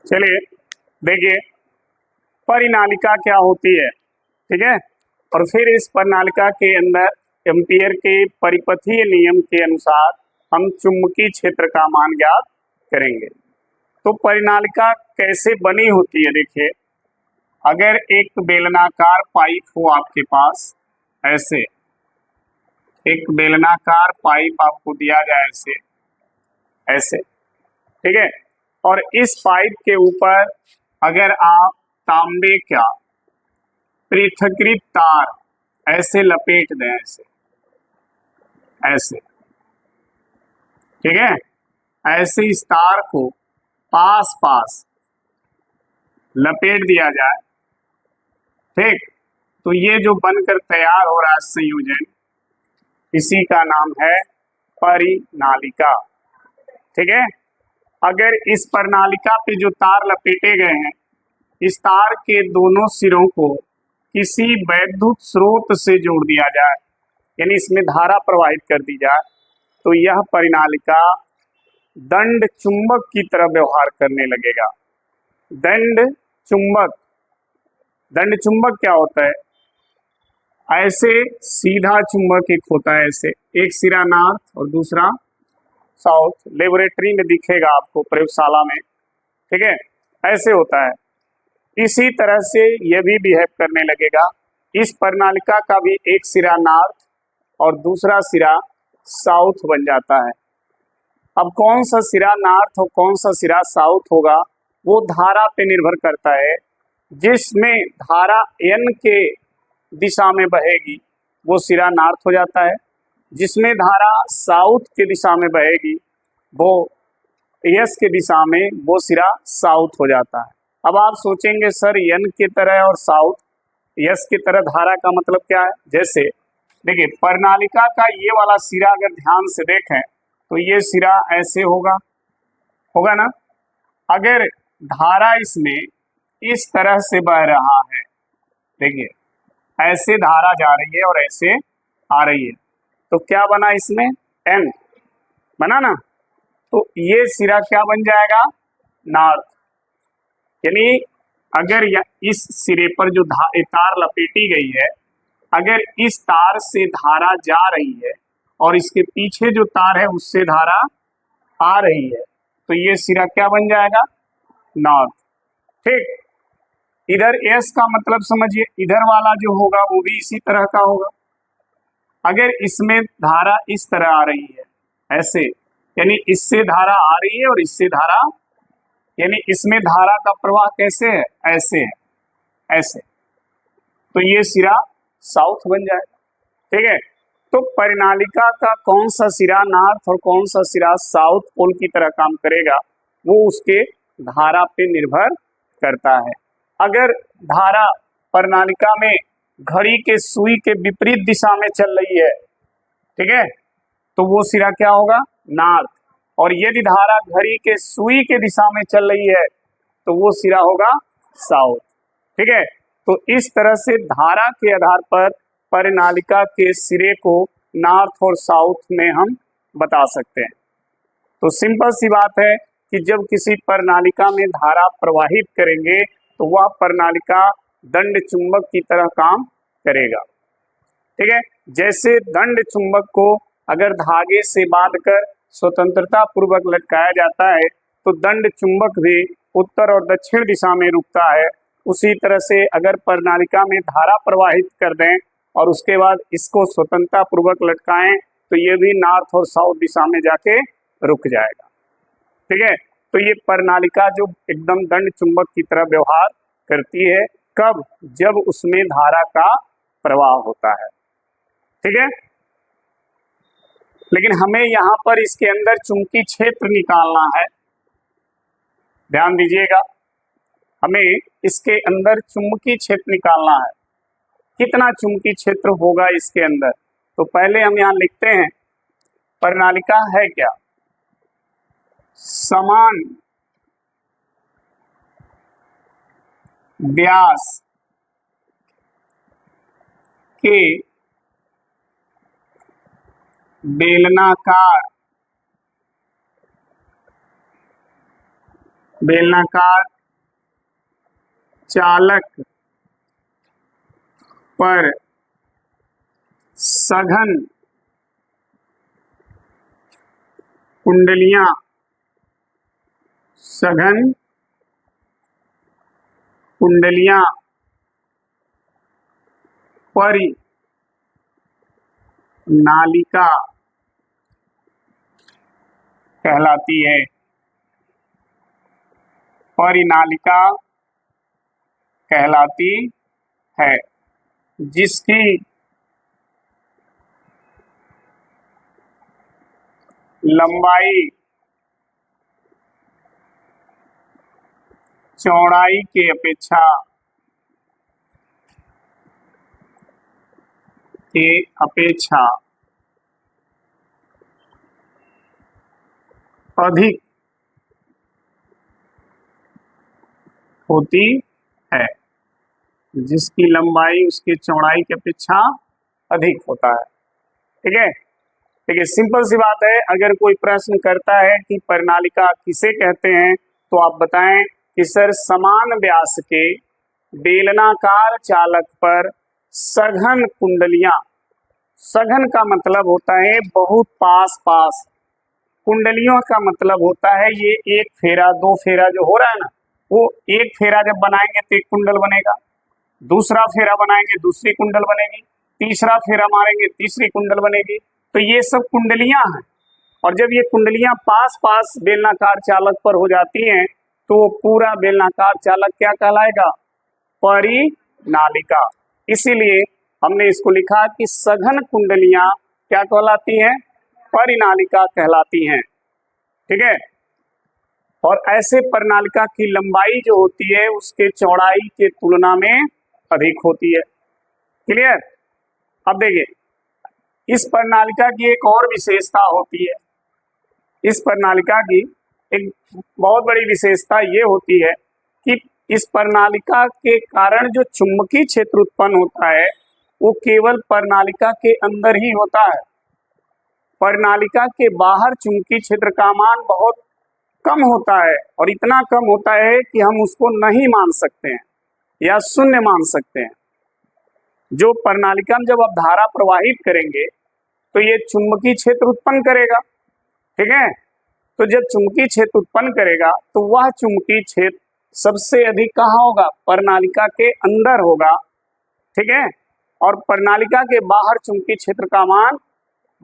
चलिए देखिए परिनालिका क्या होती है, ठीक है। और फिर इस परिनालिका के अंदर एम्पियर के परिपथीय नियम के अनुसार हम चुंबकीय क्षेत्र का मान ज्ञात करेंगे। तो परिनालिका कैसे बनी होती है, देखिए अगर एक बेलनाकार पाइप हो आपके पास, ऐसे एक बेलनाकार पाइप आपको दिया जाए ऐसे ऐसे, ठीक है। और इस पाइप के ऊपर अगर आप तांबे का पृथकृत तार ऐसे लपेट दें, ऐसे ऐसे, ठीक है, ऐसे इस तार को पास पास लपेट दिया जाए, ठीक। तो ये जो बनकर तैयार हो रहा है संयोजन, इसी का नाम है परिनालिका, ठीक है। अगर इस परिनालिका पे जो तार लपेटे गए हैं, इस तार के दोनों सिरों को किसी वैद्युत स्रोत से जोड़ दिया जाए, यानी इसमें धारा प्रवाहित कर दी जाए, तो यह परिनालिका दंड चुंबक की तरह व्यवहार करने लगेगा। दंड चुंबक, दंड चुंबक क्या होता है? ऐसे सीधा चुंबक एक होता है, ऐसे एक सिरा नॉर्थ और दूसरा साउथ, लेबोरेटरी में दिखेगा आपको, प्रयोगशाला में, ठीक है, ऐसे होता है। इसी तरह से यह भी बिहेव करने लगेगा। इस परिनालिका का भी एक सिरा नॉर्थ और दूसरा सिरा साउथ बन जाता है। अब कौन सा सिरा नॉर्थ और कौन सा सिरा साउथ होगा, वो धारा पे निर्भर करता है। जिसमें धारा n के दिशा में बहेगी वो सिरा नॉर्थ हो जाता है, जिसमें धारा साउथ के दिशा में बहेगी वो यस के दिशा में वो सिरा साउथ हो जाता है। अब आप सोचेंगे सर n की तरह और साउथ यस की तरह धारा का मतलब क्या है? जैसे देखिए परिनालिका का ये वाला सिरा अगर ध्यान से देखें तो ये सिरा ऐसे होगा, होगा ना। अगर धारा इसमें इस तरह से बह रहा है, देखिए ऐसे धारा जा रही है और ऐसे आ रही है, तो क्या बना इसमें? n बना ना। तो ये सिरा क्या बन जाएगा? नॉर्थ। यानी अगर इस सिरे पर जो तार लपेटी गई है, अगर इस तार से धारा जा रही है और इसके पीछे जो तार है उससे धारा आ रही है, तो ये सिरा क्या बन जाएगा? नॉर्थ, ठीक। इधर एस का मतलब समझिए, इधर वाला जो होगा वो भी इसी तरह का होगा। अगर इसमें धारा इस तरह आ रही है ऐसे, यानी इससे धारा आ रही है और इससे धारा, यानी इसमें धारा का प्रवाह कैसे है? ऐसे है, ऐसे, तो ये सिरा साउथ बन जाएगा, ठीक है। तो परिनालिका का कौन सा सिरा नॉर्थ और कौन सा सिरा साउथ पोल की तरह काम करेगा वो उसके धारा पे निर्भर करता है। अगर धारा परिनालिका में घड़ी के सुई के विपरीत दिशा में चल रही है, ठीक है, तो वो सिरा क्या होगा? नॉर्थ। और यदि धारा घड़ी के सुई के दिशा में चल रही है तो वो सिरा होगा साउथ, ठीक है। तो इस तरह से धारा के आधार पर परिनालिका के सिरे को नॉर्थ और साउथ में हम बता सकते हैं। तो सिंपल सी बात है कि जब किसी परिनालिका में धारा प्रवाहित करेंगे तो वह परिनालिका दंड चुंबक की तरह काम करेगा, ठीक है। जैसे दंड चुंबक को अगर धागे से बांधकर स्वतंत्रता पूर्वक लटकाया जाता है तो दंड चुंबक भी उत्तर और दक्षिण दिशा में रुकता है। उसी तरह से अगर परिनालिका में धारा प्रवाहित कर दें और उसके बाद इसको स्वतंत्रता पूर्वक लटकाएं तो ये भी नॉर्थ और साउथ दिशा में जाके रुक जाएगा, ठीक है। तो ये परिनालिका जो एकदम दंड चुंबक की तरह व्यवहार करती है, कब? जब उसमें धारा का प्रवाह होता है, ठीक है। लेकिन हमें यहाँ पर इसके अंदर चुंबकीय क्षेत्र निकालना है, ध्यान दीजिएगा, हमें इसके अंदर चुंबकीय क्षेत्र निकालना है। कितना चुंबकीय क्षेत्र होगा इसके अंदर? तो पहले हम यहाँ लिखते हैं परिनालिका है क्या? समान व्यास के बेलनाकार बेलनाकार चालक पर सघन कुंडलियां परिनालिका कहलाती है। परिनालिका कहलाती है, जिसकी लंबाई चौड़ाई के अपेक्षा अधिक होती है। जिसकी लंबाई उसकी चौड़ाई की अपेक्षा अधिक होता है। ठीक है, देखिए सिंपल सी बात है। अगर कोई प्रश्न करता है कि परिनालिका किसे कहते हैं, तो आप बताएं कि सर समान व्यास के बेलनाकार चालक पर सघन कुंडलियां, सघन का मतलब होता है बहुत पास पास, कुंडलियों का मतलब होता है ये एक फेरा दो फेरा जो हो रहा है ना, वो एक फेरा जब बनाएंगे तो एक कुंडल बनेगा, दूसरा फेरा बनाएंगे दूसरी कुंडल बनेगी, तीसरा फेरा मारेंगे तीसरी कुंडल बनेगी। तो ये सब कुंडलियां हैं, और जब ये कुंडलियां पास पास बेलनाकार चालक पर हो जाती हैं तो वो पूरा बेलनाकार चालक क्या कहलाएगा? परिनालिका। इसीलिए हमने इसको लिखा कि सघन कुंडलियां क्या कहलाती हैं? परिनालिका कहलाती हैं। ठीक है, और ऐसे परिनालिका की लंबाई जो होती है उसके चौड़ाई के तुलना में अधिक होती है। क्लियर? अब देखिए, इस परिनालिका की एक और विशेषता होती है। इस परिनालिका की एक बहुत बड़ी विशेषता ये होती है कि इस परिनालिका के कारण जो चुंबकीय क्षेत्र उत्पन्न होता है वो केवल परिनालिका के अंदर ही होता है। परिनालिका के बाहर चुंबकीय क्षेत्र का मान बहुत कम होता है, और इतना कम होता है कि हम उसको नहीं मान सकते हैं या शून्य मान सकते हैं। जो परिनालिका में जब आप धारा प्रवाहित करेंगे तो ये चुंबकीय क्षेत्र उत्पन्न करेगा। ठीक है, तो जब चुंबकीय क्षेत्र उत्पन्न करेगा तो वह चुंबकीय क्षेत्र सबसे अधिक कहाँ होगा? परिनालिका के अंदर होगा। ठीक है, और परिनालिका के बाहर चुंबकीय क्षेत्र का मान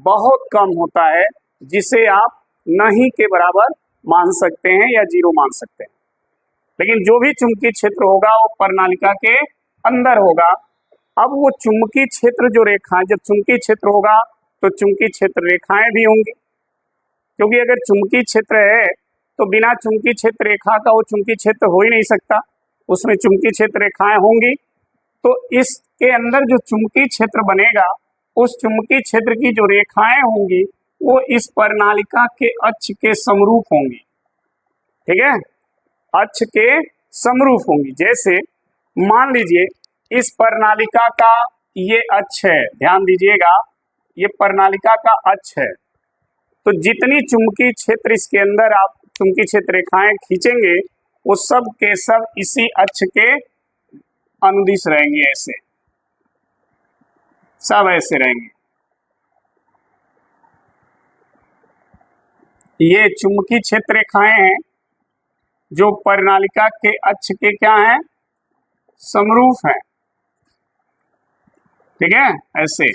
बहुत कम होता है, जिसे आप नहीं के बराबर मान सकते हैं या जीरो मान सकते हैं। लेकिन जो भी चुंबकीय क्षेत्र होगा वो परिनालिका के अंदर होगा। अब वो चुंबकीय क्षेत्र जो रेखाएं, जब चुंबकीय क्षेत्र होगा तो चुंबकीय क्षेत्र रेखाएं भी होंगी, क्योंकि अगर चुंबकीय क्षेत्र है तो बिना चुंबकीय क्षेत्र रेखा का वो चुंबकीय क्षेत्र हो ही नहीं सकता, उसमें चुंबकीय क्षेत्र रेखाएं होंगी। तो इसके अंदर जो चुंबकीय क्षेत्र बनेगा, उस चुंबकीय क्षेत्र की जो रेखाएं होंगी वो इस परिनालिका के अक्ष के समरूप होंगी। ठीक है, अक्ष के समरूप होंगी। जैसे मान लीजिए इस परिनालिका का ये अक्ष है, ध्यान दीजिएगा, ये परिनालिका का अक्ष है, तो जितनी चुंबकीय क्षेत्र इसके अंदर आप चुंबकीय क्षेत्र रेखाएं खींचेंगे वो सब के सब इसी अक्ष के अनुदिश रहेंगे, ऐसे सब ऐसे रहेंगे। ये चुंबकीय क्षेत्र रेखाएं हैं जो परिनालिका के अक्ष के क्या हैं? समरूप हैं। ठीक है, ऐसे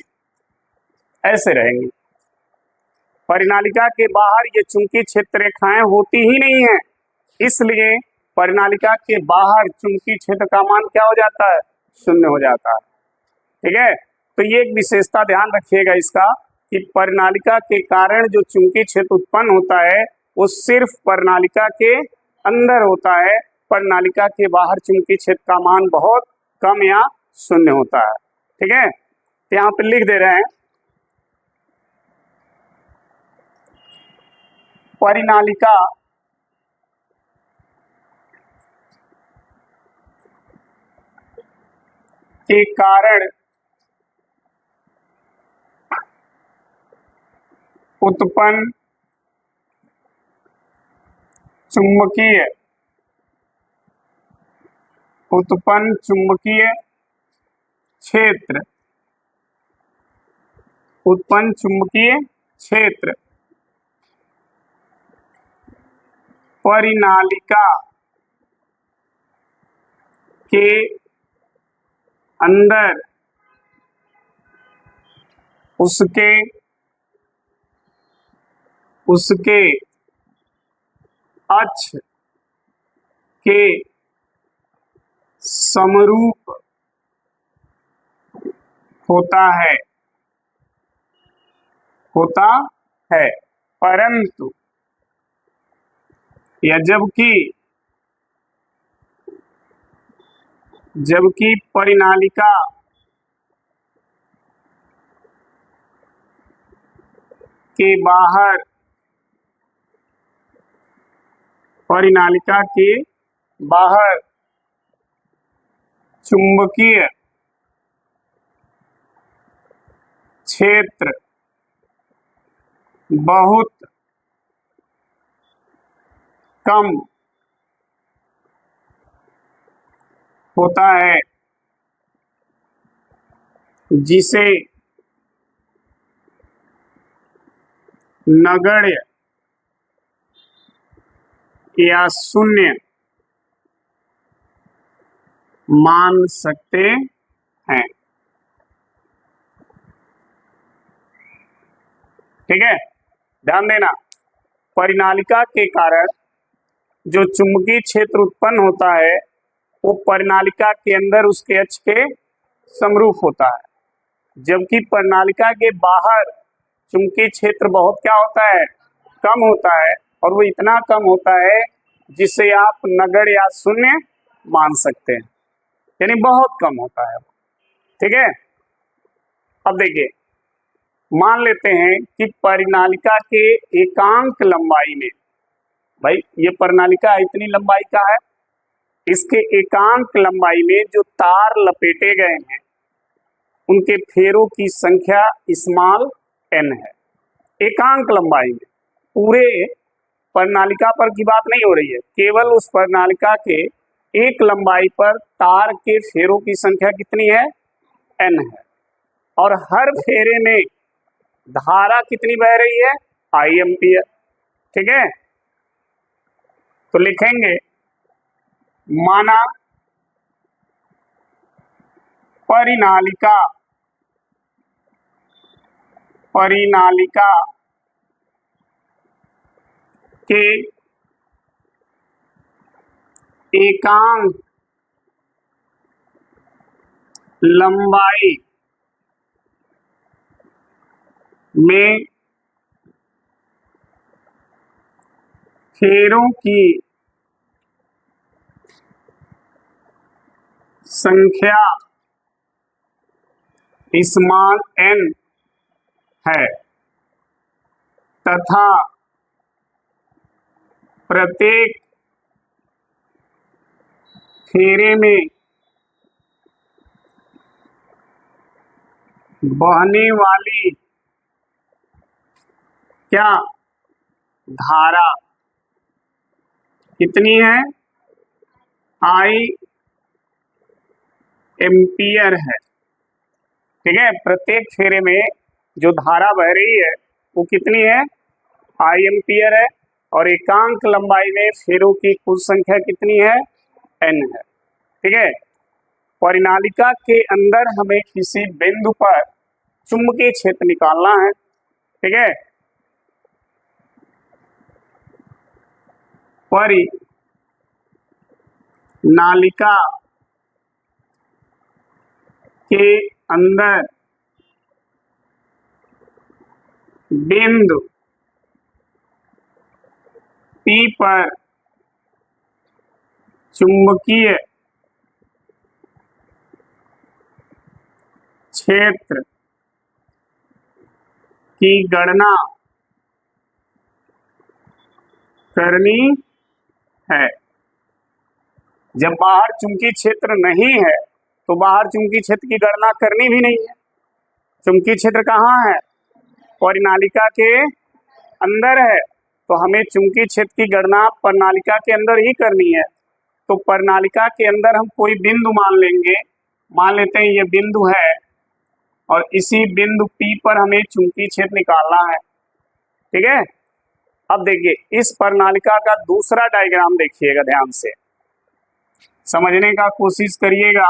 ऐसे रहेंगी। परिनालिका के बाहर ये चुंबकीय क्षेत्र रेखाएं होती ही नहीं है, इसलिए परिनालिका के बाहर चुंबकीय क्षेत्र का मान क्या हो जाता है? शून्य हो जाता है। ठीक है, तो ये एक विशेषता ध्यान रखिएगा इसका कि परिनालिका के कारण जो चुंबकीय क्षेत्र उत्पन्न होता है वो सिर्फ परिनालिका के अंदर होता है। परिनालिका के बाहर चुंबकीय क्षेत्र का मान बहुत कम या शून्य होता है। ठीक है, तो यहाँ पे लिख दे रहे हैं परिनालिका के कारण उत्पन्न चुंबकीय उत्पन्न चुंबकीय क्षेत्र, उत्पन्न चुंबकीय क्षेत्र परिनालिका के अंदर उसके अक्ष के समरूप होता है परंतु या जबकि परिनालिका के बाहर, परिनालिका के बाहर चुंबकीय क्षेत्र बहुत कम होता है, जिसे नगण्य या शून्य मान सकते हैं। ठीक है, ध्यान देना, परिनालिका के कारण जो चुंबकीय क्षेत्र उत्पन्न होता है वो परिनालिका के अंदर उसके अक्ष के समरूप होता है, जबकि परिनालिका के बाहर चुंबकीय क्षेत्र बहुत क्या होता है, कम होता है, और वो इतना कम होता है जिसे आप नगण्य या शून्य मान सकते हैं, यानी बहुत कम होता है। ठीक है, अब देखिए, मान लेते हैं कि परिनालिका के एकांक लंबाई में, भाई ये परिनालिका इतनी लंबाई का है, इसके एकांक लंबाई में जो तार लपेटे गए हैं उनके फेरों की संख्या स्मॉल n है। एकांक लंबाई में, पूरे परिनालिका पर की बात नहीं हो रही है, केवल उस परिनालिका के एक लंबाई पर तार के फेरों की संख्या कितनी है, n है, और हर फेरे में धारा कितनी बह रही है, I एम्पियर। ठीक है, तो लिखेंगे, माना परिनालिका के एकांक लंबाई में फेरों की संख्या स्मॉल n है तथा प्रत्येक फेरे में बहने वाली क्या धारा कितनी है, I एम्पियर है। ठीक है, प्रत्येक फेरे में जो धारा बह रही है वो कितनी है, I एम्पियर है, और एकांक लंबाई में फेरों की कुल संख्या कितनी है, n है। ठीक है, परिनालिका के अंदर हमें किसी बिंदु पर चुंबकीय क्षेत्र निकालना है। ठीक है, परिनालिका के अंदर बिंदु P पर चुंबकीय क्षेत्र की गणना करनी है। जब बाहर चुंबकीय क्षेत्र नहीं है तो बाहर चुंबकीय क्षेत्र की गणना करनी भी नहीं है। चुंबकीय क्षेत्र कहाँ है, परिनालिका के अंदर है, तो हमें चुंबकीय क्षेत्र की गणना परिनालिका के अंदर ही करनी है। तो प्रणालिका के अंदर हम कोई बिंदु मान लेंगे, मान लेते हैं ये बिंदु है और इसी बिंदु P पर हमें चुंबकीय क्षेत्र निकालना है। ठीक है, अब देखिए इस प्रणालिका का दूसरा डायग्राम देखिएगा, ध्यान से समझने का कोशिश करिएगा।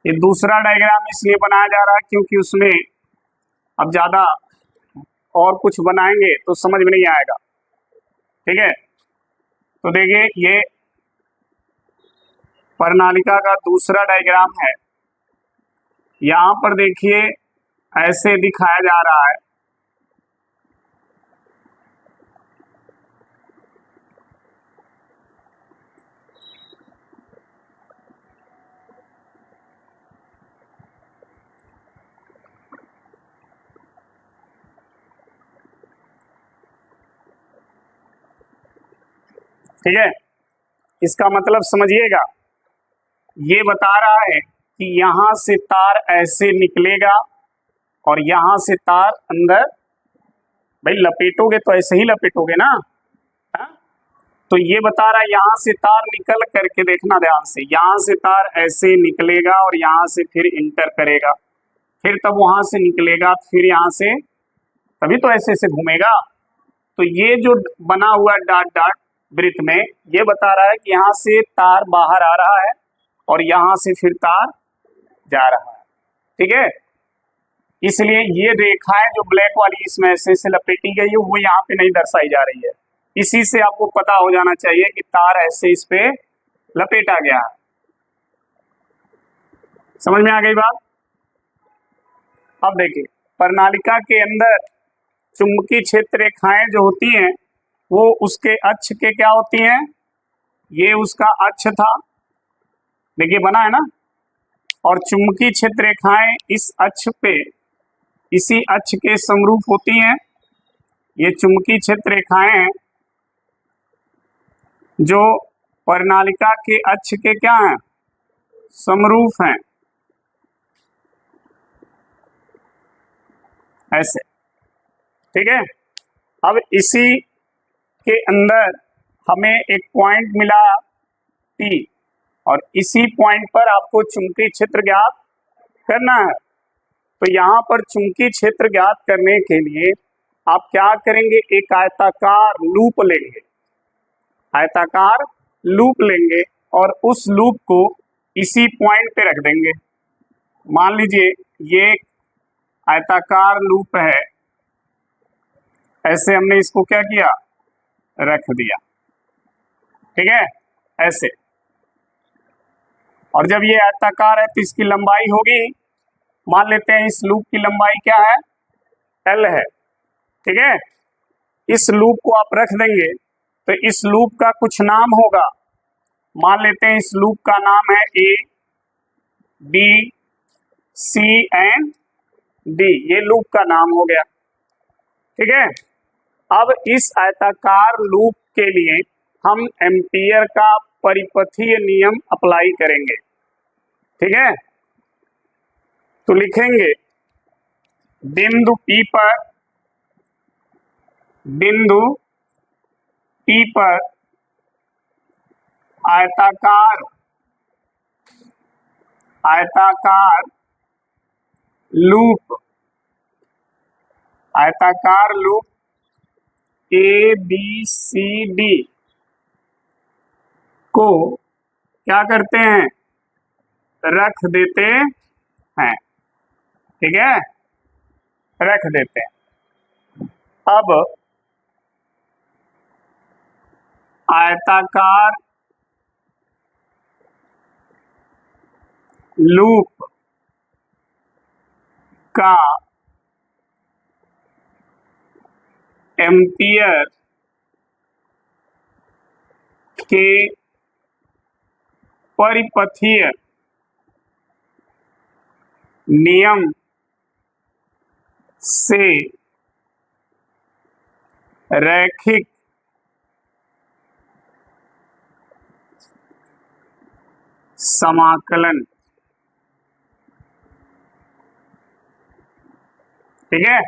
ये दूसरा डायग्राम इसलिए बनाया जा रहा है क्योंकि उसमें अब ज्यादा और कुछ बनाएंगे तो समझ में नहीं आएगा। ठीक है, तो देखिए ये प्रणालिका का दूसरा डायग्राम है। यहां पर देखिए ऐसे दिखाया जा रहा है, ठीक है। इसका मतलब समझिएगा, ये बता रहा है कि यहां से तार ऐसे निकलेगा और यहां से तार अंदर, भाई लपेटोगे तो ऐसे ही लपेटोगे ना, हा? तो ये बता रहा है यहां से तार निकल करके, देखना ध्यान से, यहां से तार ऐसे निकलेगा और यहां से फिर इंटर करेगा, फिर तब वहां से निकलेगा, फिर यहां से, तभी तो ऐसे ऐसे घूमेगा। तो ये जो बना हुआ डॉट डॉट वृत्त में ये बता रहा है कि यहाँ से तार बाहर आ रहा है और यहाँ से फिर तार जा रहा है। ठीक है, इसलिए ये रेखाएं जो ब्लैक वाली इसमें ऐसे से लपेटी गई है वो यहाँ पे नहीं दर्शाई जा रही है। इसी से आपको पता हो जाना चाहिए कि तार ऐसे इस पे लपेटा गया है। समझ में आ गई बात? अब देखिए प्रणालिका के अंदर चुंबकीय क्षेत्र रेखाएं जो होती हैं वो उसके अक्ष के क्या होती हैं, ये उसका अक्ष था, देखिए बना है ना, और चुंबकीय क्षेत्र रेखाएं इस अक्ष पे इसी अक्ष के समरूप होती हैं। ये चुंबकीय क्षेत्र रेखाएं हैं जो प्रणालिका के अक्ष के क्या हैं, समरूप हैं, ऐसे। ठीक है, अब इसी के अंदर हमें एक पॉइंट मिला P और इसी पॉइंट पर आपको चुंबकीय क्षेत्र ज्ञात करना है। तो यहाँ पर चुंबकीय क्षेत्र ज्ञात करने के लिए आप क्या करेंगे, एक आयताकार लूप लेंगे, आयताकार लूप लेंगे और उस लूप को इसी पॉइंट पे रख देंगे। मान लीजिए ये आयताकार लूप है, ऐसे हमने इसको क्या किया, रख दिया। ठीक है, ऐसे, और जब ये आयताकार है तो इसकी लंबाई होगी, मान लेते हैं इस लूप की लंबाई क्या है, L है। ठीक है, इस लूप को आप रख देंगे तो इस लूप का कुछ नाम होगा, मान लेते हैं इस लूप का नाम है A B C and D, ये लूप का नाम हो गया। ठीक है, अब इस आयताकार लूप के लिए हम एम्पियर का परिपथीय नियम अप्लाई करेंगे। ठीक है, तो लिखेंगे बिंदु P पर आयताकार लूप ABCD को क्या करते हैं, रख देते हैं। ठीक है, रख देते हैं। अब आयताकार लूप का एम्पियर के परिपथीय नियम से रैखिक समाकलन। ठीक है,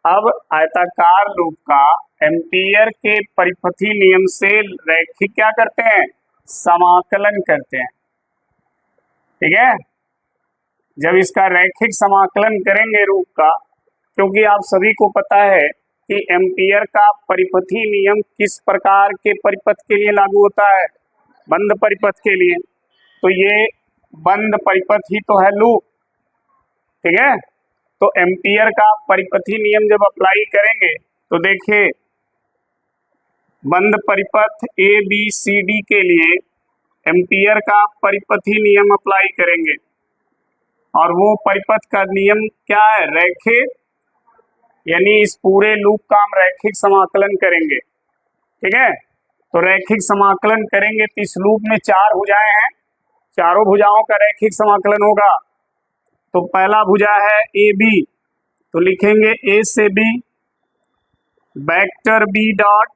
अब आयताकार लूप का एम्पियर के परिपथी नियम से रैखिक क्या करते हैं, समाकलन करते हैं। ठीक है, जब इसका रैखिक समाकलन करेंगे लूप का, क्योंकि आप सभी को पता है कि एम्पियर का परिपथी नियम किस प्रकार के परिपथ के लिए लागू होता है, बंद परिपथ के लिए। तो ये बंद परिपथ ही तो है लूप। ठीक है, तो एम्पियर का परिपथी नियम जब अप्लाई करेंगे तो देखिए, बंद परिपथ ए बी सी डी के लिए एम्पियर का परिपथी नियम अप्लाई करेंगे, और वो परिपथ का नियम क्या है, रैखिक, यानी इस पूरे लूप का हम रैखिक समाकलन करेंगे। ठीक है, तो रैखिक समाकलन करेंगे तो इस लूप में 4 भुजाएं हैं, चारों भुजाओं का रैखिक समाकलन होगा। तो पहला भुजा है ए बी, तो लिखेंगे ए से B, vector B dot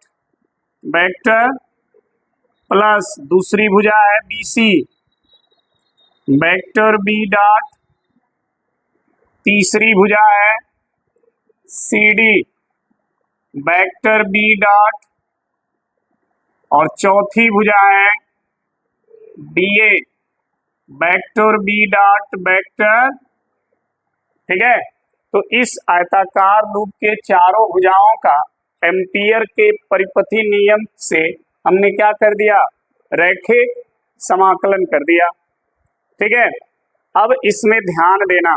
vector, plus दूसरी भुजा है B C, vector B dot, तीसरी भुजा है C D, vector B dot, और चौथी भुजा है D A, vector B dot vector. ठीक है, तो इस आयताकार लूप के चारों भुजाओं का एम्पियर के परिपथी नियम से हमने क्या कर दिया, रैखिक समाकलन कर दिया। ठीक है, अब इसमें ध्यान देना,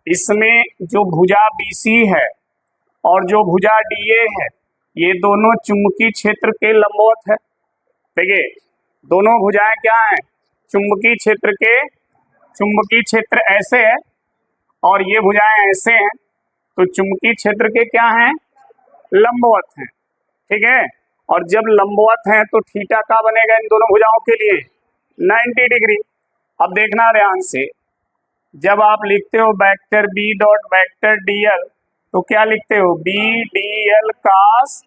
इसमें जो भुजा BC है और जो भुजा DA है, ये दोनों चुंबकीय क्षेत्र के लंबवत है। देखिए, दोनों भुजाएं क्या हैं, चुंबकीय क्षेत्र के, चुंबकीय क्षेत्र ऐसे है और ये भुजाएं ऐसे हैं, तो चुंबकीय क्षेत्र के क्या हैं, लंबवत हैं। ठीक है, और जब लंबवत हैं तो थीटा का बनेगा इन दोनों भुजाओं के लिए 90 डिग्री। अब देखना ध्यान से, जब आप लिखते हो vector B dot vector dl, तो क्या लिखते हो, बी डी एल कास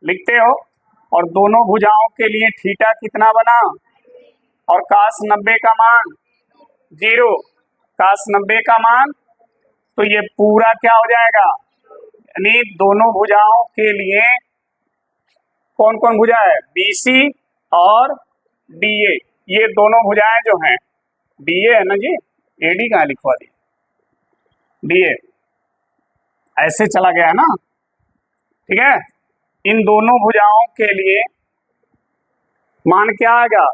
लिखते हो, और दोनों भुजाओं के लिए थीटा कितना बना, और कास 90 का मान 0, कास 90 का मान, तो ये पूरा क्या हो जाएगा, यानी दोनों भुजाओं के लिए कौन कौन भुजा है, BC और DA, ये दोनों भुजाएं जो हैं, DA है ना जी, AD कहाँ लिखवा दी, DA ऐसे चला गया है ना। ठीक है, इन दोनों भुजाओं के लिए मान क्या आएगा,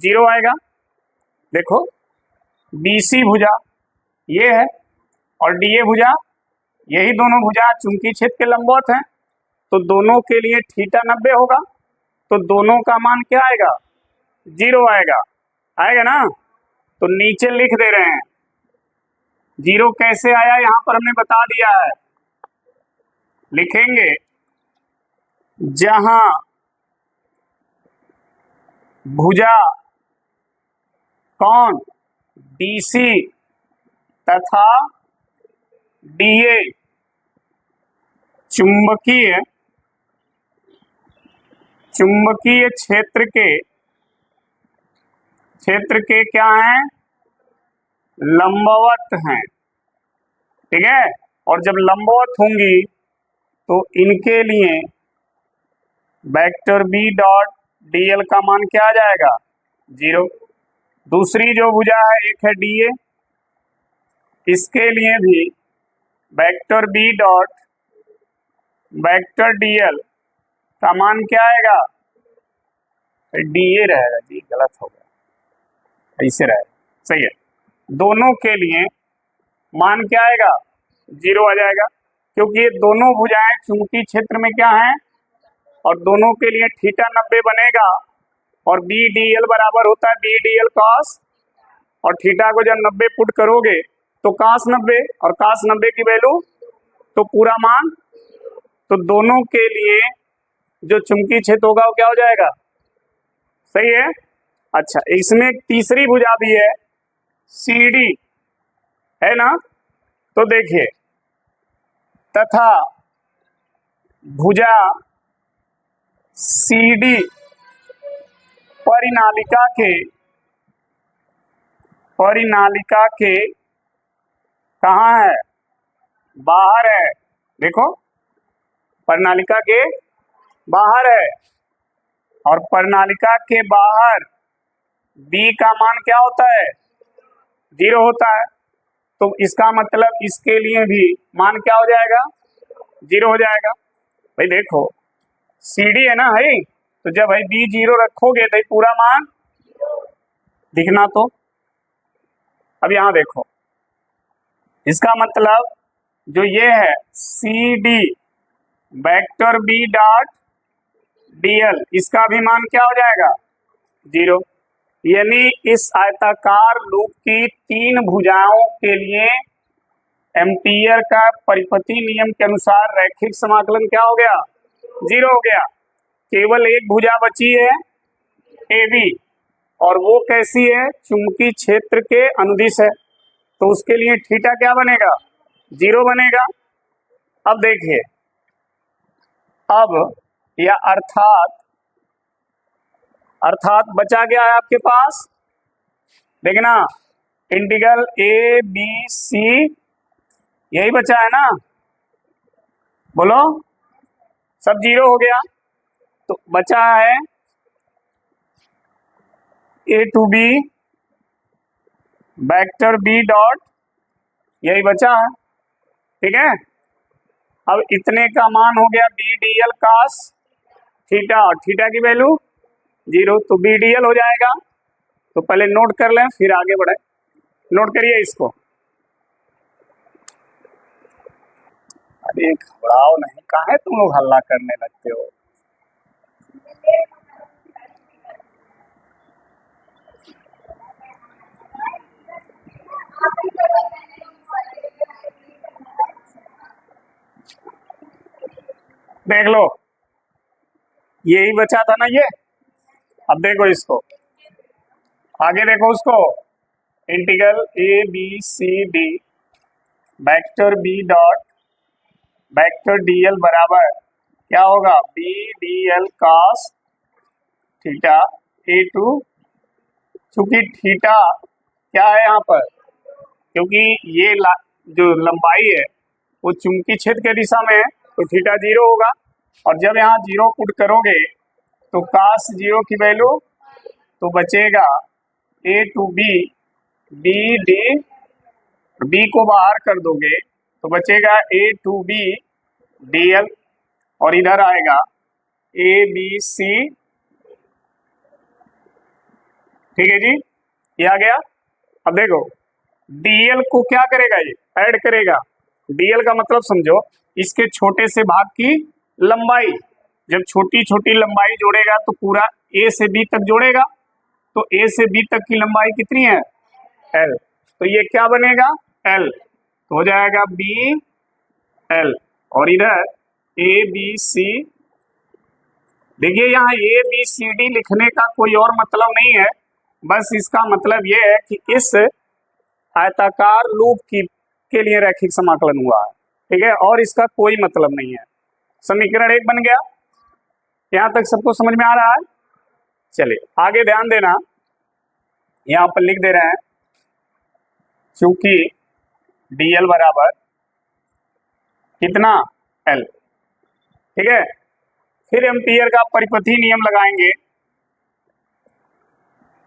0 आएगा। देखो, BC भुजा ये है और DA भुजा, यही दोनों भुजा चुंबकीय क्षेत्र के लंबवत हैं, तो दोनों के लिए थीटा 90 होगा, तो दोनों का मान क्या आएगा, 0 आएगा, आएगा ना। तो नीचे लिख दे रहे हैं, 0 कैसे आया यहां पर हमने बता दिया है, लिखेंगे जहां भुजा कौन, BC तथा DA चुंबकीय क्षेत्र के क्या हैं, लंबवत हैं। ठीक है, और जब लंबवत होंगी तो इनके लिए वेक्टर बी डॉट डीएल का मान क्या आ जाएगा, 0। दूसरी जो भुजा है, एक है DA, इसके लिए भी vector B dot vector dl का मान क्या आएगा, DA रहेगा जी, गलत हो गया, ऐसे रहेगा, सही है। दोनों के लिए मान क्या आएगा, 0 आ जाएगा, क्योंकि ये दोनों भुजाएं चुंबकीय क्षेत्र में क्या हैं, और दोनों के लिए थीटा 90 बनेगा, और BDL बराबर होता है BDL cos, और थीटा को जब 90 पुट करोगे तो cos 90, और cos 90 की वैल्यू तो पूरा मान, तो दोनों के लिए जो चुंबकीय क्षेत्र होगा वो क्या हो जाएगा, सही है। अच्छा, इसमें एक तीसरी भुजा भी है CD, है ना, तो देखिए, तथा भुजा CD परिनालिका के कहाँ है, बाहर है, देखो प्रणालिका के बाहर है, और प्रणालिका के बाहर b का मान क्या होता है, 0 होता है। तो इसका मतलब इसके लिए भी मान क्या हो जाएगा, 0 हो जाएगा। भाई देखो CD है ना भाई, तो जब भाई b 0 रखोगे तो पूरा मान दिखना। तो अब यहां देखो, इसका मतलब जो ये है CD vector b dot dl, इसका भी मान क्या हो जाएगा, 0। यानी इस आयताकार लूप की 3 भुजाओं के लिए एम्पियर का परिपथी नियम के अनुसार रैखिक समाकलन क्या हो गया, 0 हो गया। केवल एक भुजा बची है AB, और वो कैसी है, चुंबकीय क्षेत्र के अनुदिश है, तो उसके लिए थीटा क्या बनेगा, 0 बनेगा। अब देखिए, अब यह अर्थात बचा गया है आपके पास, देखना इंटीग्रल ABC, यही बचा है ना, बोलो सब 0 हो गया। तो बचा है A to B vector B dot, यही बचा है, ठीक है। अब इतने का मान हो गया B dl cos थीटा, और थीटा की वैल्यू 0, तो B dl हो जाएगा। तो पहले नोट कर लें फिर आगे बढ़े, नोट करिए इसको। अरे घबराओ नहीं, काहे तुम लोग हल्ला करने लगते हो। देख लो यही बचा था ना ये। अब देखो इसको आगे, देखो उसको, integral ABCD vector B dot vector dl बराबर क्या होगा, B dl cos theta A to, चूंकि थीटा क्या है यहाँ पर, क्योंकि ये जो लंबाई है वो चुंबकीय क्षेत्र के दिशा में है, तो थीटा 0 होगा। और जब यहाँ 0 पुट करोगे तो cos 0 की वैल्यू, तो बचेगा A टू B B D, B को बाहर कर दोगे तो बचेगा A टू B dl, और इधर आएगा ABC, ठीक है जी, ये आ गया। अब देखो dl को क्या करेगा, ये ऐड करेगा। dl का मतलब समझो, इसके छोटे से भाग की लंबाई, जब छोटी छोटी लंबाई जोड़ेगा तो पूरा A से B तक जोड़ेगा, तो A से B तक की लंबाई कितनी है, L, तो ये क्या बनेगा, L, तो हो जाएगा B L, और इधर ABC। देखिए यहाँ ABCD लिखने का कोई और मतलब नहीं है, बस इसका मतलब ये है कि इस आयताकार लूप के लिए रैखिक समाकलन हुआ है, ठीक है, और इसका कोई मतलब नहीं है। समीकरण 1 बन गया। यहाँ तक सबको समझ में आ रहा है। चलिए आगे ध्यान देना, यहाँ पर लिख दे रहे हैं चूंकि dl बराबर कितना, L, ठीक है। फिर एम्पियर का परिपथी नियम लगाएंगे,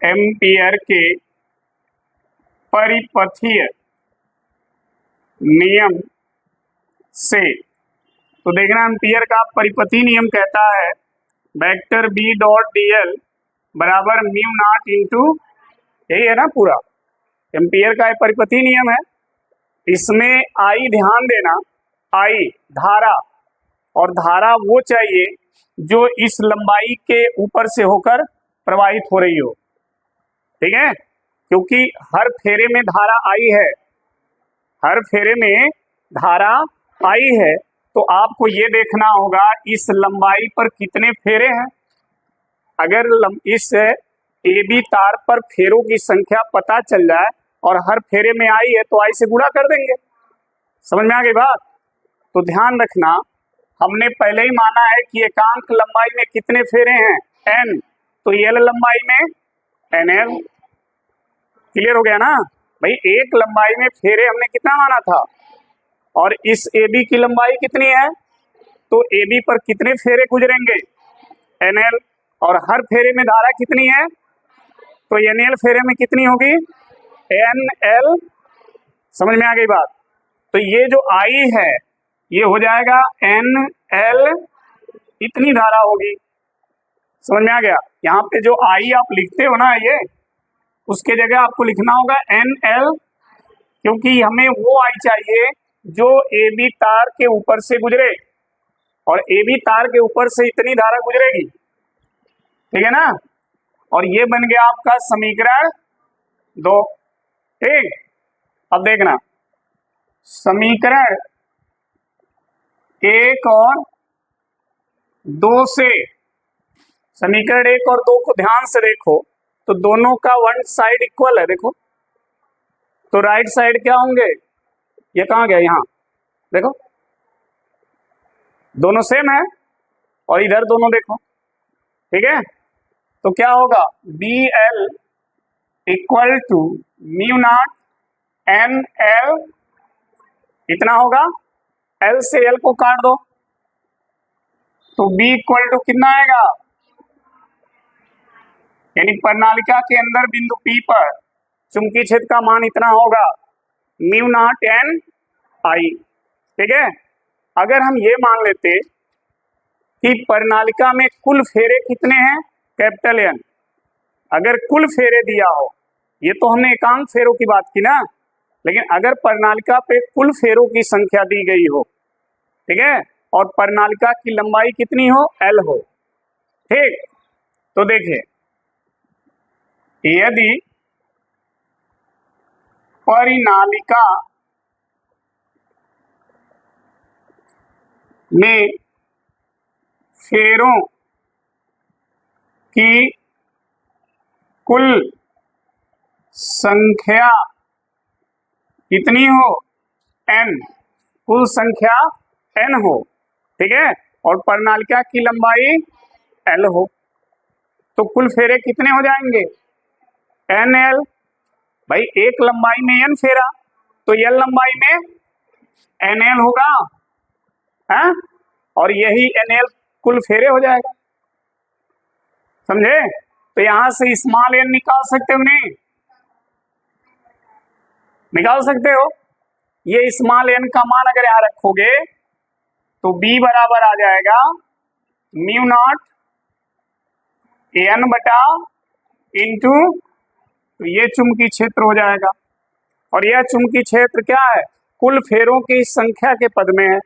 एम्पियर के परिपथीय नियम से, तो देखना एम्पियर का परिपथी नियम कहता है वेक्टर B डॉट dl बराबर म्यू नॉट इंटू, यही है ना पूरा एम्पियर का परिपथी नियम है। इसमें I ध्यान देना, I धारा, और धारा वो चाहिए जो इस लंबाई के ऊपर से होकर प्रवाहित हो रही हो, ठीक है, क्योंकि हर फेरे में धारा I है, हर फेरे में धारा I है, तो आपको ये देखना होगा इस लंबाई पर कितने फेरे हैं। अगर इस AB तार पर फेरों की संख्या पता चल जाए और हर फेरे में I है तो I से गुणा कर देंगे। समझ में आ गई बात। तो ध्यान रखना, हमने पहले ही माना है कि एकांक लंबाई में कितने फेरे हैं, N, तो L लंबाई में NL। क्लियर हो गया ना भाई, एक लंबाई में फेरे हमने कितना माना था, और इस AB की लंबाई कितनी है, तो AB पर कितने फेरे गुजरेंगे, NL, और हर फेरे में धारा कितनी है, तो NL फेरे में कितनी होगी, NL। समझ में आ गई बात। तो ये जो I है ये हो जाएगा NL, इतनी धारा होगी। समझ में आ गया। यहाँ पे जो I आप लिखते हो ना, ये उसके जगह आपको लिखना होगा NL, क्योंकि हमें वो I चाहिए जो AB तार के ऊपर से गुजरे, और AB तार के ऊपर से इतनी धारा गुजरेगी, ठीक है ना। और ये बन गया आपका समीकरण 2। ठीक, अब देखना समीकरण 1 और 2 से, समीकरण 1 और 2 को ध्यान से देखो तो दोनों का वन साइड इक्वल है। देखो तो राइट साइड क्या होंगे, ये कहाँ गया, यहाँ देखो दोनों सेम है, और इधर दोनों देखो, ठीक है। तो क्या होगा, BL equal to mu not NL, इतना होगा। L से L को काट दो तो B इक्वल टू कितना आएगा, यानी प्रणालिका के अंदर बिंदु P पर चुंबकीय क्षेत्र का मान इतना होगा, म्यू नॉट NI। ठीक है। अगर हम ये मान लेते कि प्रणालिका में कुल फेरे कितने हैं, कैपिटल N, अगर कुल फेरे दिया हो, ये तो हमने एकांक फेरों की बात की ना, लेकिन अगर प्रणालिका पे कुल फेरों की संख्या दी गई हो, ठीक है, और प्रणालिका की लंबाई कितनी हो, L हो, ठीक, तो देखिए यदि परिनालिका में फेरों की कुल संख्या कितनी हो, N, कुल संख्या N हो, ठीक है, और प्रणालिका की लंबाई L हो, तो कुल फेरे कितने हो जाएंगे, NL। भाई एक लंबाई में N फेरा, तो L लंबाई में NL होगा, है, और यही NL कुल फेरे हो जाएगा। समझे। तो यहां से स्मॉल n निकाल सकते हो, नहीं निकाल सकते हो। ये स्मॉल n का मान अगर यहां रखोगे तो B बराबर आ जाएगा म्यू नॉट N बटा इंटू, तो ये चुंबकीय क्षेत्र हो जाएगा, और यह चुंबकीय क्षेत्र क्या है, कुल फेरों की संख्या के पद में है,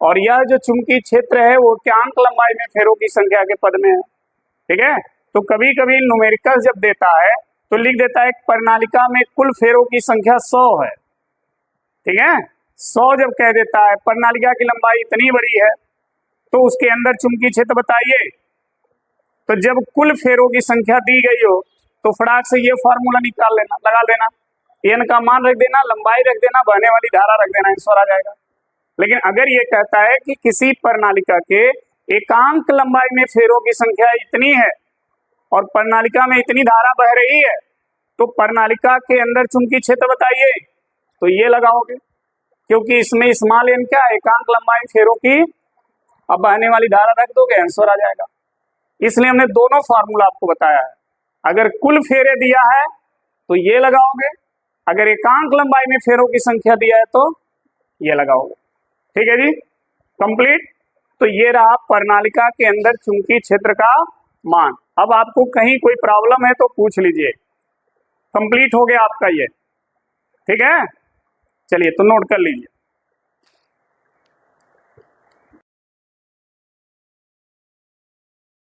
और यह जो चुंबकीय क्षेत्र है वो क्यांक लंबाई में फेरों की संख्या के पद में है। ठीक है। तो कभी कभी न्यूमेरिकल जब देता है तो लिख देता है प्रणालिका में कुल फेरों की संख्या 100 है, ठीक है, 100 जब कह देता है, प्रणालिका की लंबाई इतनी बड़ी है, तो उसके अंदर चुंबकीय क्षेत्र बताइए। तो जब कुल फेरों की संख्या दी गई हो तो फटाक से ये फॉर्मूला निकाल लेना, लगा लेना, n का मान रख देना, लंबाई रख देना, बहने वाली धारा रख देना, आंसर आ जाएगा। लेकिन अगर ये कहता है कि किसी प्रणालिका के एकांक लंबाई में फेरों की संख्या इतनी है और प्रणालिका में इतनी धारा बह रही है, तो प्रणालिका के अंदर चुंबकीय क्षेत्र बताइए, तो ये लगाओगे, क्योंकि इसमें स्मॉल n क्या है, एकांक लंबाई फेरों की, अब बहने वाली धारा रख दोगे, आंसर आ जाएगा। इसलिए हमने दोनों फार्मूला आपको बताया है। अगर कुल फेरे दिया है तो ये लगाओगे, अगर एकांक लंबाई में फेरों की संख्या दिया है तो ये लगाओगे। ठीक है जी, कंप्लीट। तो ये रहा प्रणालिका के अंदर चुंबकीय क्षेत्र का मान। अब आपको कहीं कोई प्रॉब्लम है तो पूछ लीजिए। कंप्लीट हो गया आपका ये, ठीक है। चलिए तो नोट कर लीजिए।